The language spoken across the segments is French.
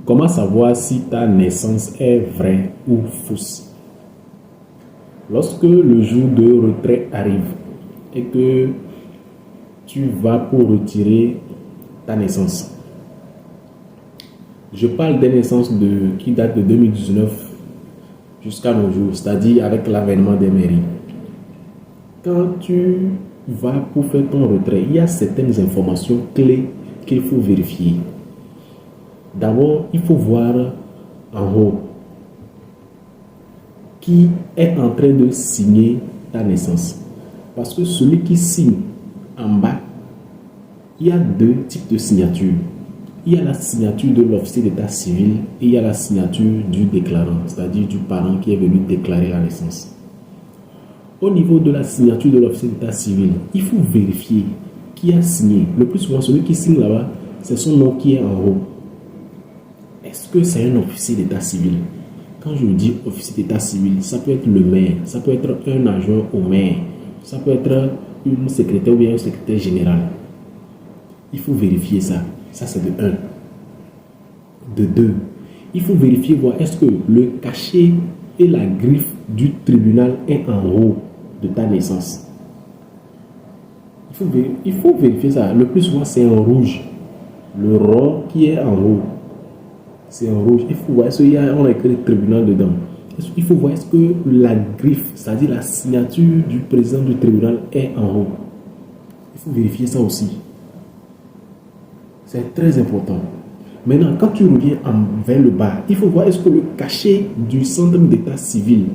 Comment savoir si ta naissance est vraie ou fausse? Lorsque le jour de retrait arrive et que tu vas pour retirer ta naissance, je parle des naissances qui datent de 2019 jusqu'à nos jours, c'est-à-dire avec l'avènement des mairies. Quand tu vas pour faire ton retrait, il y a certaines informations clés qu'il faut vérifier. D'abord, il faut voir en haut qui est en train de signer ta naissance. Parce que celui qui signe en bas, il y a deux types de signatures. Il y a la signature de l'officier d'état civil et il y a la signature du déclarant, c'est-à-dire du parent qui est venu déclarer la naissance. Au niveau de la signature de l'officier d'état civil, il faut vérifier qui a signé. Le plus souvent, celui qui signe là-bas, c'est son nom qui est en haut. Est-ce que c'est un officier d'état civil? Quand je dis officier d'état civil, ça peut être le maire, ça peut être un adjoint au maire, ça peut être une secrétaire ou bien un secrétaire général. Il faut vérifier ça. Ça, c'est de 1. De 2, il faut vérifier, voir est-ce que le cachet et la griffe du tribunal est en haut de ta naissance. Il faut vérifier ça. Le plus souvent, c'est en rouge. Le rond qui est en haut, c'est en rouge. Il faut voir est-ce qu'il y a on a écrit le tribunal dedans. Il faut voir est-ce que la griffe, c'est-à-dire la signature du président du tribunal est en haut. Il faut vérifier ça aussi. C'est très important. Maintenant, quand tu reviens vers le bas, il faut voir est-ce que le cachet du centre d'état civil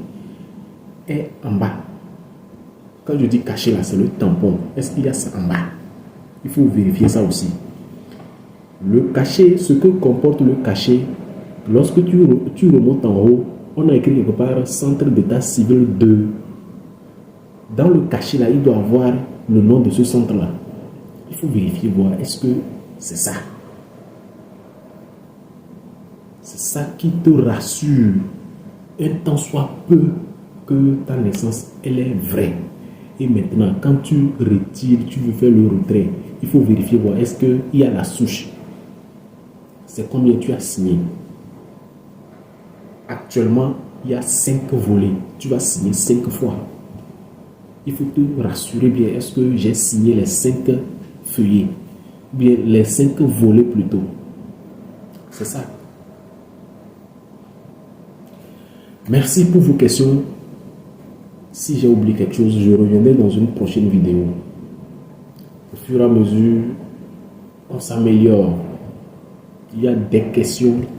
est en bas. Quand je dis cachet là, c'est le tampon. Est-ce qu'il y a ça en bas? Il faut vérifier ça aussi. Le cachet, ce que comporte le cachet, lorsque tu remontes en haut, on a écrit quelque part centre d'état civil 2. Dans le cachet là, il doit avoir le nom de ce centre là. Il faut vérifier, voir est-ce que c'est ça. C'est ça qui te rassure, un tant soit peu, que ta naissance, elle est vraie. Et maintenant, quand tu retires, tu veux faire le retrait, il faut vérifier, voir est-ce qu'il y a la souche. C'est combien tu as signé. Actuellement, il y a 5 volets. Tu vas signer 5 fois. Il faut te rassurer bien, est-ce que j'ai signé les 5 feuillets, bien les 5 volets plutôt. C'est ça. Merci pour vos questions. Si j'ai oublié quelque chose, je reviendrai dans une prochaine vidéo. Au fur et à mesure, on s'améliore. Il y a des questions